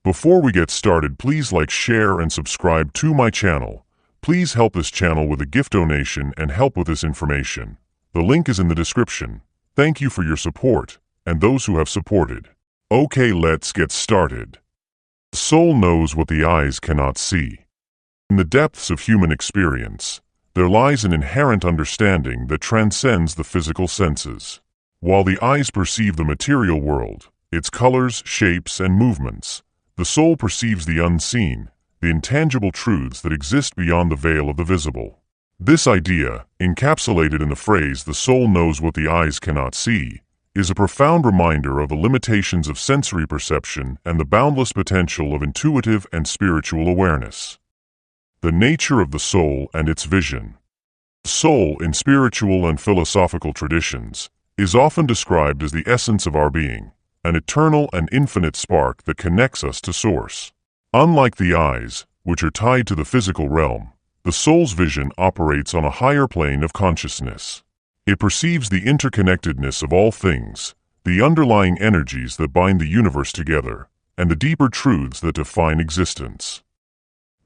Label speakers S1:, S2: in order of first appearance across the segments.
S1: Before we get started, please like, share, and subscribe to my channel. Please help this channel with a gift donation and help with this information. The link is in the description. Thank you for your support, and those who have supported. Okay, let's get started. The soul knows what the eyes cannot see. In the depths of human experience, there lies an inherent understanding that transcends the physical senses. While the eyes perceive the material world, its colors, shapes, and movements, the soul perceives the unseen, the intangible truths that exist beyond the veil of the visible. This idea, encapsulated in the phrase "the soul knows what the eyes cannot see," is a profound reminder of the limitations of sensory perception and the boundless potential of intuitive and spiritual awareness. The nature of the soul and its vision. The soul, in spiritual and philosophical traditions, is often described as the essence of our being, an eternal and infinite spark that connects us to Source. Unlike the eyes, which are tied to the physical realm, the soul's vision operates on a higher plane of consciousness. It perceives the interconnectedness of all things, the underlying energies that bind the universe together, and the deeper truths that define existence.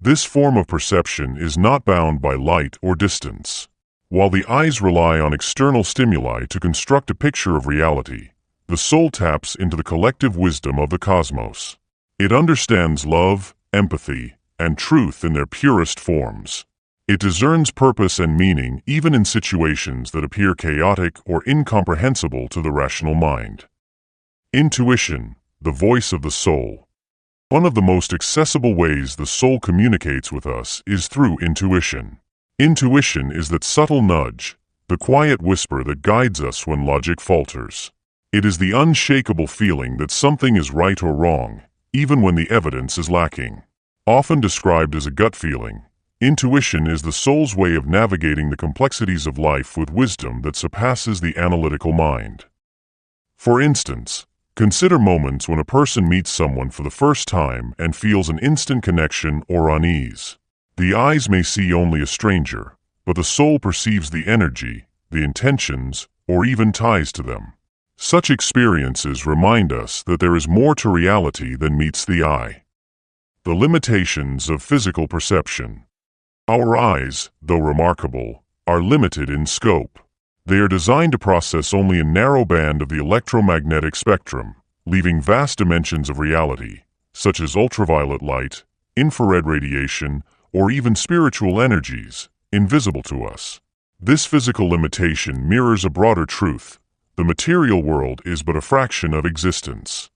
S1: This form of perception is not bound by light or distance. While the eyes rely on external stimuli to construct a picture of reality, the soul taps into the collective wisdom of the cosmos. It understands love, empathy, and truth in their purest forms. It discerns purpose and meaning even in situations that appear chaotic or incomprehensible to the rational mind. Intuition, the voice of the soul. One of the most accessible ways the soul communicates with us is through intuition. Intuition is that subtle nudge, the quiet whisper that guides us when logic falters. It is the unshakable feeling that something is right or wrong, even when the evidence is lacking. Often described as a gut feeling, intuition is the soul's way of navigating the complexities of life with wisdom that surpasses the analytical mind. For instance, consider moments when a person meets someone for the first time and feels an instant connection or unease. The eyes may see only a stranger, but the soul perceives the energy, the intentions, or even ties to them. Such experiences remind us that there is more to reality than meets the eye. The limitations of physical perception. Our eyes, though remarkable, are limited in scope. They are designed to process only a narrow band of the electromagnetic spectrum, leaving vast dimensions of reality, such as ultraviolet light, infrared radiation, or even spiritual energies, invisible to us. This physical limitation mirrors a broader truth. The material world is but a fraction of existence.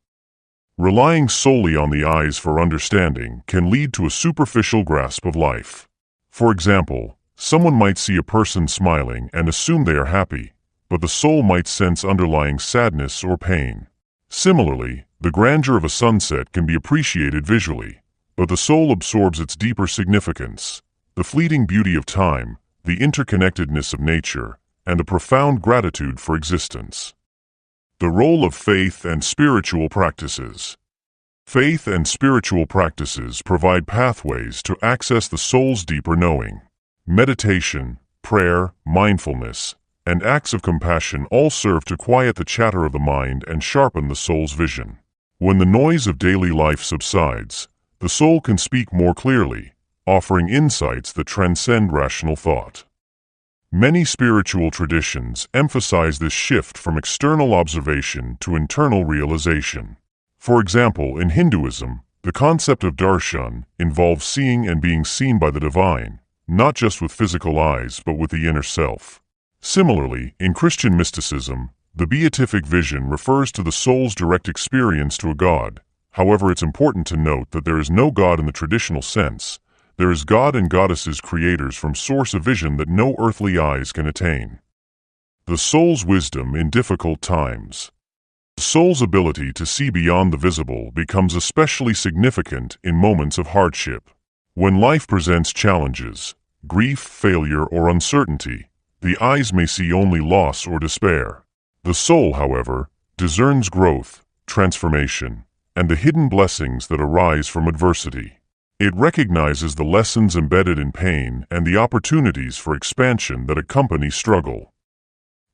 S1: Relying solely on the eyes for understanding can lead to a superficial grasp of life. For example, someone might see a person smiling and assume they are happy, but the soul might sense underlying sadness or pain. Similarly, the grandeur of a sunset can be appreciated visually, but the soul absorbs its deeper significance, the fleeting beauty of time, the interconnectedness of nature, and a profound gratitude for existence. The role of faith and spiritual practices. Faith and spiritual practices provide pathways to access the soul's deeper knowing. Meditation, prayer, mindfulness, and acts of compassion all serve to quiet the chatter of the mind and sharpen the soul's vision. When the noise of daily life subsides, the soul can speak more clearly, offering insights that transcend rational thought. Many spiritual traditions emphasize this shift from external observation to internal realization. For example, in Hinduism, the concept of darshan involves seeing and being seen by the divine, not just with physical eyes but with the inner self. Similarly, in Christian mysticism, The beatific vision refers to the soul's direct experience to a God. However, it's important to note that there is no God in the traditional sense. There is God and goddesses, creators from source of vision that no earthly eyes can attain. The soul's wisdom in difficult times. The soul's ability to see beyond the visible becomes especially significant in moments of hardship. When life presents challenges, grief, failure, or uncertainty, the eyes may see only loss or despair. The soul, however, discerns growth, transformation, and the hidden blessings that arise from adversity. It recognizes the lessons embedded in pain and the opportunities for expansion that accompany struggle.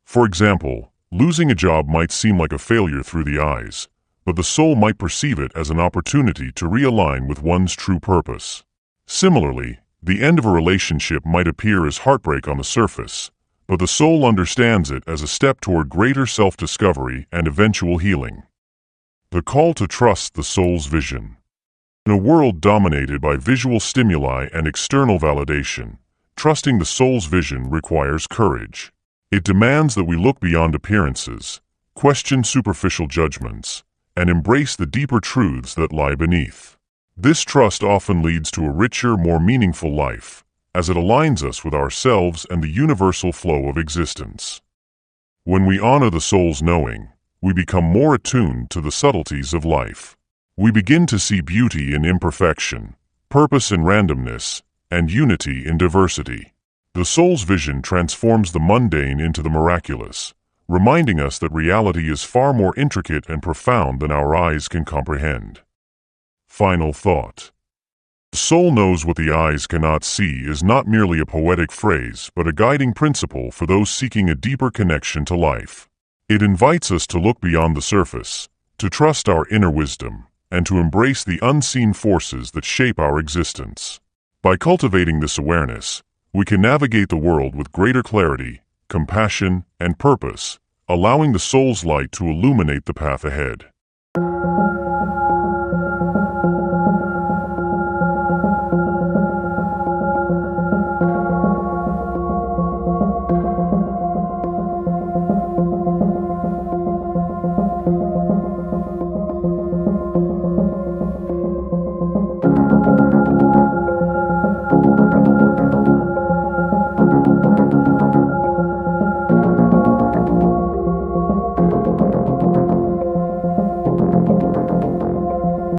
S1: For example, losing a job might seem like a failure through the eyes, but the soul might perceive it as an opportunity to realign with one's true purpose. Similarly, the end of a relationship might appear as heartbreak on the surface, but the soul understands it as a step toward greater self-discovery and eventual healing. The call to trust the soul's vision. In a world dominated by visual stimuli and external validation, trusting the soul's vision requires courage. It demands that we look beyond appearances, question superficial judgments, and embrace the deeper truths that lie beneath. This trust often leads to a richer, more meaningful life, as it aligns us with ourselves and the universal flow of existence. When we honor the soul's knowing, we become more attuned to the subtleties of life. We begin to see beauty in imperfection, purpose in randomness, and unity in diversity. The soul's vision transforms the mundane into the miraculous, reminding us that reality is far more intricate and profound than our eyes can comprehend. Final thought. The soul knows what the eyes cannot see is not merely a poetic phrase, but a guiding principle for those seeking a deeper connection to life. It invites us to look beyond the surface, to trust our inner wisdom, and to embrace the unseen forces that shape our existence. By cultivating this awareness, we can navigate the world with greater clarity, compassion, and purpose, allowing the soul's light to illuminate the path ahead.